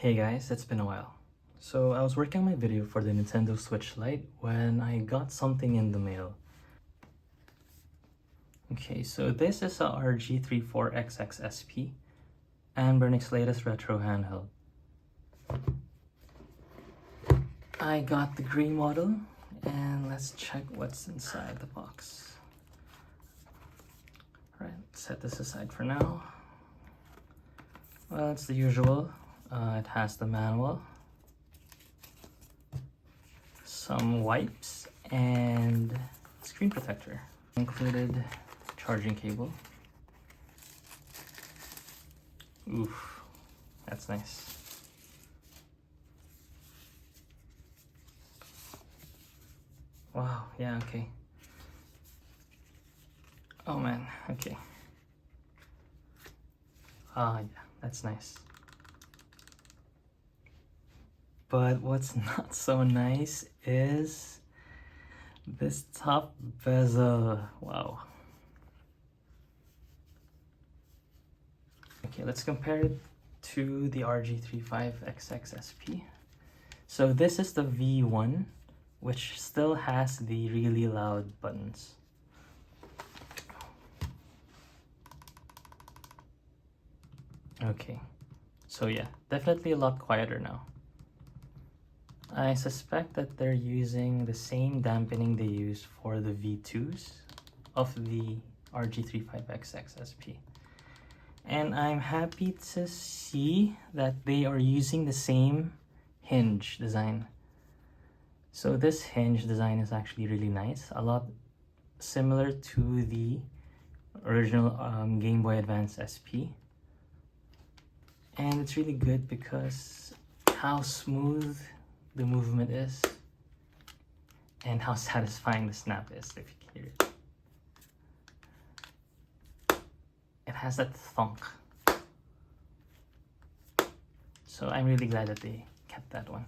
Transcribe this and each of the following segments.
Hey guys, it's been a while. So I was working on my video for the Nintendo Switch Lite when I got something in the mail. Okay, so this is a RG34XX SP, Anbernic's latest retro handheld. I got the gray model, and let's check what's inside the box. Alright, set this aside for now. Well, it's the usual. It has the manual, some wipes, and screen protector. Included charging cable. Oof, that's nice. Wow, yeah, okay. Oh man, okay. Yeah, that's nice. But what's not so nice is this top bezel. Wow. Okay, let's compare it to the RG35XX SP. So this is the V1, which still has the really loud buttons. Okay, so yeah, definitely a lot quieter now. I suspect that they're using the same dampening they use for the V2s of the RG35XX SP. And I'm happy to see that they are using the same hinge design. So this hinge design is actually really nice, a lot similar to the original Game Boy Advance SP. And it's really good because how smooth the movement is and how satisfying the snap is, if you can hear it. It has that thunk. So I'm really glad that they kept that one.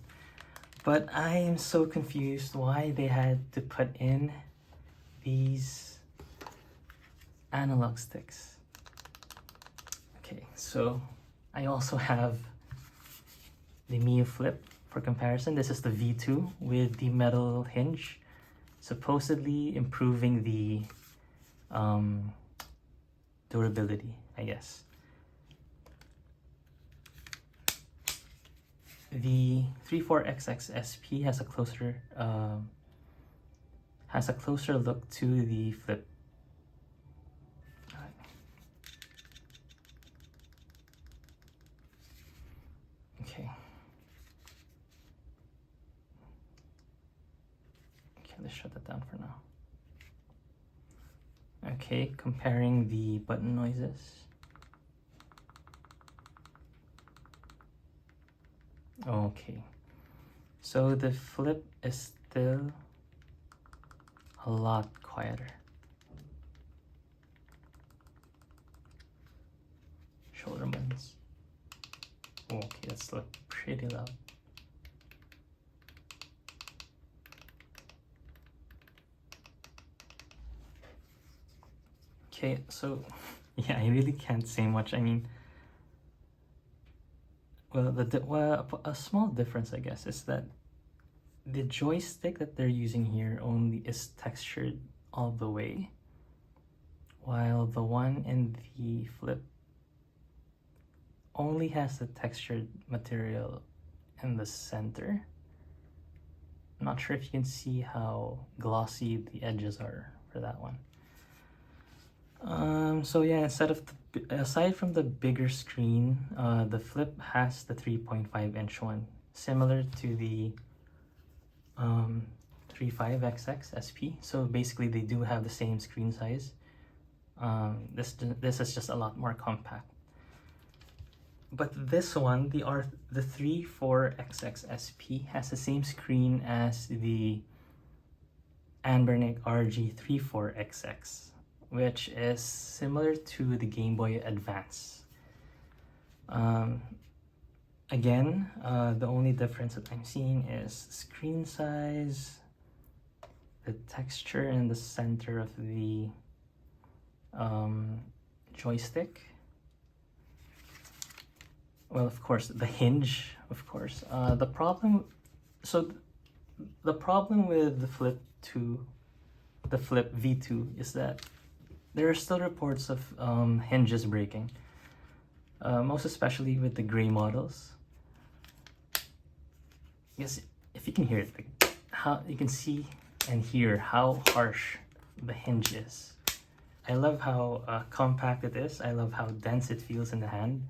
But I am so confused why they had to put in these analog sticks. Okay, so I also have the Mio Flip for comparison. This is the V2 with the metal hinge, supposedly improving the durability, I guess. The 34XX SP has a closer look to the Flip. Okay. Okay, let's shut that down for now. Okay, comparing the button noises. Okay, so the Flip is still a lot quieter. Shoulder buttons. Okay, that's still pretty loud. Okay, so yeah, I really can't say much. I mean, well, a small difference, I guess, is that the joystick that they're using here only is textured all the way, while the one in the Flip only has the textured material in the center. I'm not sure if you can see how glossy the edges are for that one. So yeah, aside from the bigger screen, the Flip has the 3.5-inch one, similar to the 35XX SP. So basically, they do have the same screen size. This is just a lot more compact. But this one, the 34XX SP, has the same screen as the Anbernic RG34XX, which is similar to the Game Boy Advance. Again, the only difference that I'm seeing is screen size, the texture in the center of the joystick. well, of course, the hinge, of course. The problem with the Flip 2, the Flip V2, is that there are still reports of hinges breaking, most especially with the gray models. Yes, if you can hear it, like, how you can see and hear how harsh the hinge is. I love how compact it is. I love how dense it feels in the hand.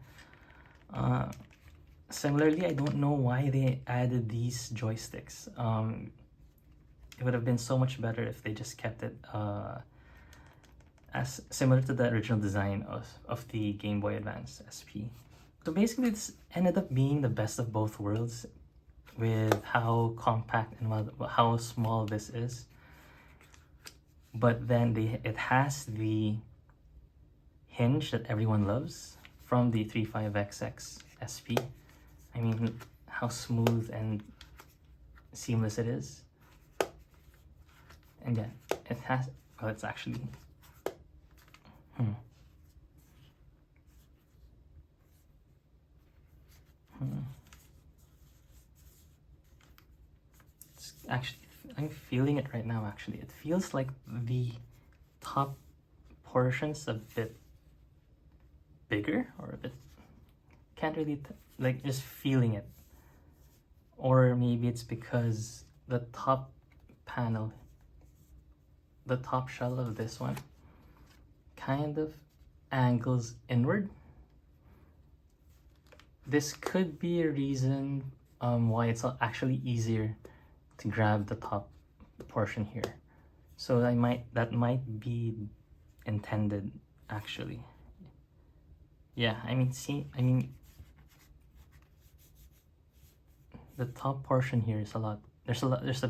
Similarly, I don't know why they added these joysticks. It would have been so much better if they just kept it as similar to the original design of the Game Boy Advance SP. So basically, it's ended up being the best of both worlds with how compact and how small this is. But then it has the hinge that everyone loves from the 35XX SP. I mean, how smooth and seamless it is. And yeah, it has, well, it's actually, It's actually, I'm feeling it right now actually. It feels like the top portion's a bit bigger, or a bit, can't really, like, just feeling it. Or maybe it's because the top panel, the top shell of this one kind of angles inward. This could be a reason why it's actually easier to grab the top portion here. So that might be intended actually. Yeah, I mean, the top portion here is there's a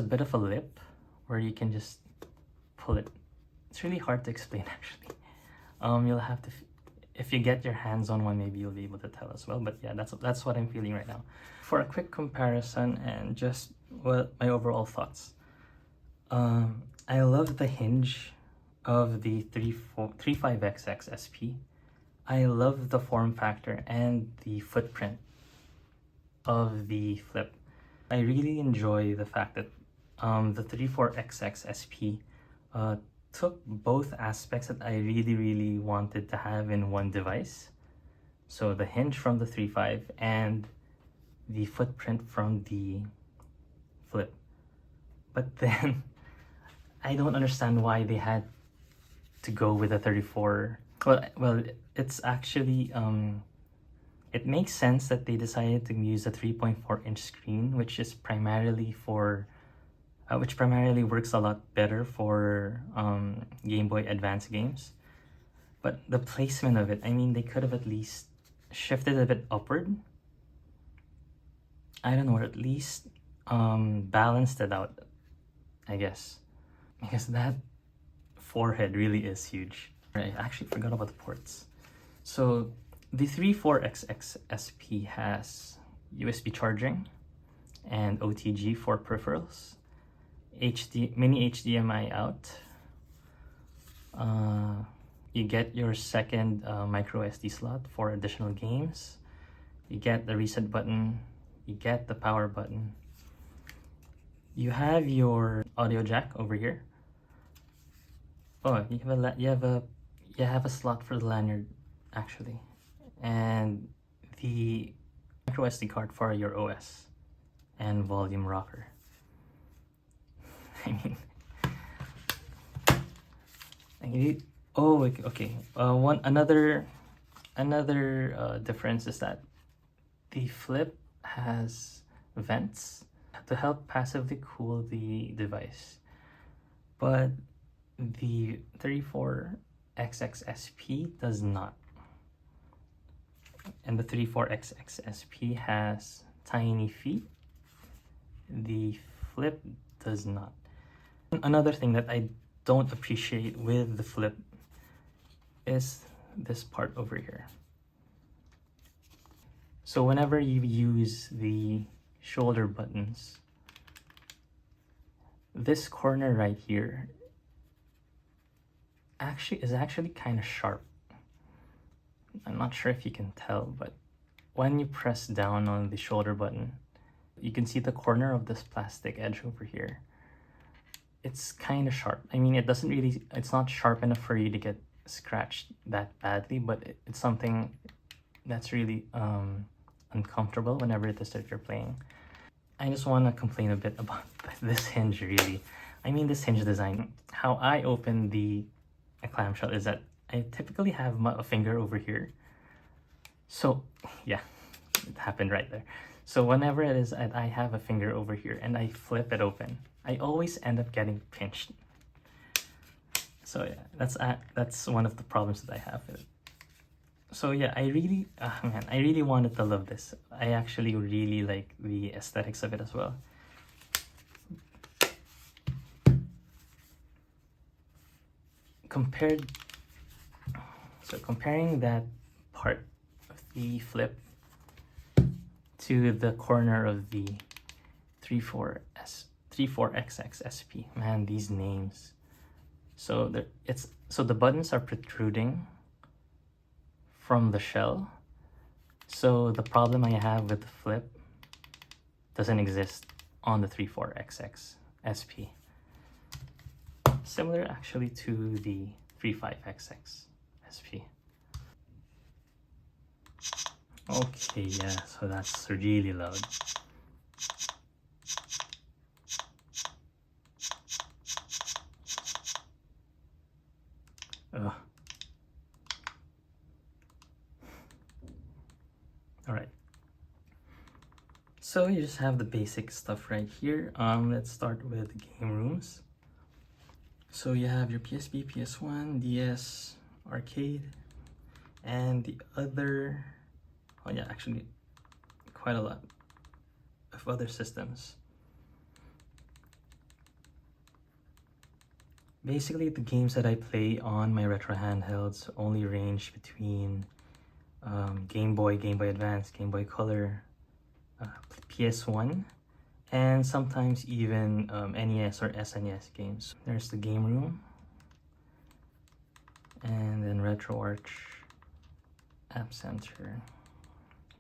bit of a lip where you can just pull it. It's really hard to explain actually. You'll have to, if you get your hands on one, maybe you'll be able to tell as well. But yeah, that's what I'm feeling right now. For a quick comparison and just my overall thoughts. I love the hinge of the 35XX SP. I love the form factor and the footprint of the Flip. I really enjoy the fact that the 34XX SP took both aspects that I really wanted to have in one device. So the hinge from the 35 and the footprint from the Flip. But then I don't understand why they had to go with a 34. Well, it's actually it makes sense that they decided to use a 3.4-inch screen, which is primarily which primarily works a lot better for Game Boy Advance games. But the placement of it, I mean, they could have at least shifted a bit upward. I don't know, or at least balanced it out, I guess. Because that forehead really is huge. I actually forgot about the ports. So the 34XX SP has USB charging and OTG for peripherals, mini HDMI out. You get your second micro SD slot for additional games. You get the reset button. You get the power button. You have your audio jack over here. Oh, you have a slot for the lanyard actually, and the micro SD card for your OS and volume rocker. I mean, oh, okay. Another difference is that the Flip has vents to help passively cool the device, but the 34XX SP does not. And the 34XX SP has tiny feet. The Flip does not. Another thing that I don't appreciate with the Flip is this part over here. So whenever you use the shoulder buttons, this corner right here is actually kind of sharp. I'm not sure if you can tell, but when you press down on the shoulder button, you can see the corner of this plastic edge over here. It's kind of sharp. I mean, it's not sharp enough for you to get scratched that badly, but it's something that's really uncomfortable whenever it is that you're playing. I just want to complain a bit about this hinge, really. I mean, this hinge design. How I open a clamshell is that I typically have a finger over here. So yeah, it happened right there. So whenever it is I have a finger over here and I flip it open, I always end up getting pinched. So yeah, that's one of the problems that I have with it. So yeah, I really wanted to love this. I actually really like the aesthetics of it as well. Comparing that part of the flip to the corner of the 34XX SP. Man, these names. So the buttons are protruding from the shell. So the problem I have with the flip doesn't exist on the 34XX SP. Similar actually to the 35XX SP. Okay, yeah, so that's really loud. Ugh. Alright. So you just have the basic stuff right here. Let's start with game rooms. So you have your PSP, PS1, DS, arcade, and the other, oh yeah, actually quite a lot of other systems. Basically, the games that I play on my retro handhelds only range between Game Boy, Game Boy Advance, Game Boy Color, PS1, and sometimes even NES or SNES games. There's the game room, and then RetroArch, App Center,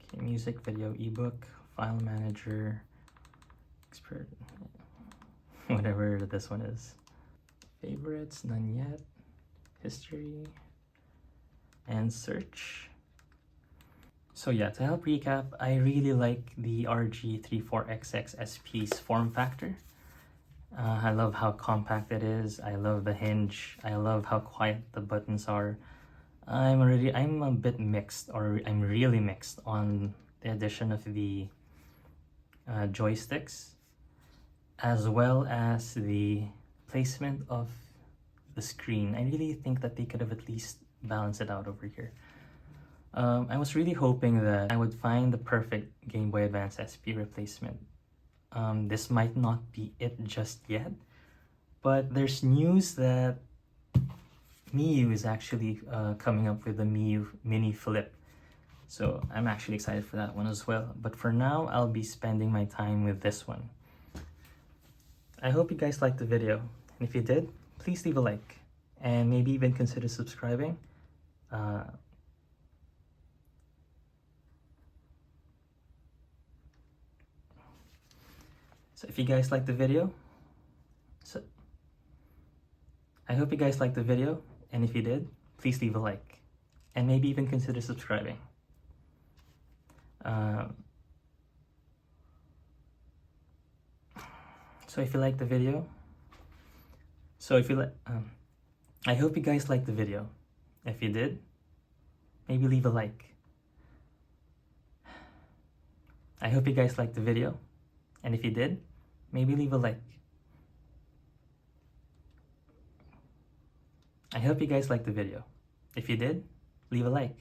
okay, music, video, ebook, file manager, expert, whatever this one is. Favorites, none yet, history, and search. So yeah, to help recap, I really like the RG34XX SP's form factor. I love how compact it is. I love the hinge. I love how quiet the buttons are. I'm a bit mixed, or I'm really mixed on the addition of the joysticks, as well as the placement of the screen. I really think that they could have at least balanced it out over here. I was really hoping that I would find the perfect Game Boy Advance SP replacement. This might not be it just yet, but there's news that Miyoo is actually coming up with a Miyoo Mini Flip. So I'm actually excited for that one as well. But for now, I'll be spending my time with this one. I hope you guys liked the video. And if you did, please leave a like. And maybe even consider subscribing. So if you guys liked the video, I hope you guys liked the video, and if you did, please leave a like, and maybe even consider subscribing. So if you like the video, I hope you guys liked the video. If you did, maybe leave a like. I hope you guys liked the video, and if you did, maybe leave a like. I hope you guys liked the video. If you did, leave a like.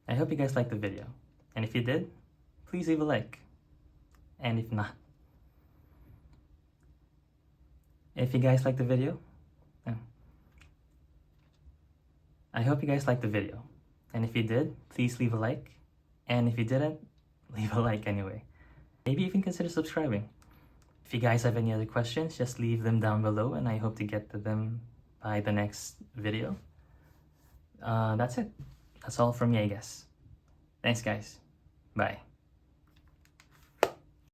I hope you guys liked the video. And if you did, please leave a like. And if not, if you guys liked the video, I hope you guys liked the video. And if you did, please leave a like. And if you didn't, leave a like anyway. Maybe even consider subscribing. If you guys have any other questions, just leave them down below and I hope to get to them by the next video. That's it. That's all from me, I guess. Thanks, guys. Bye.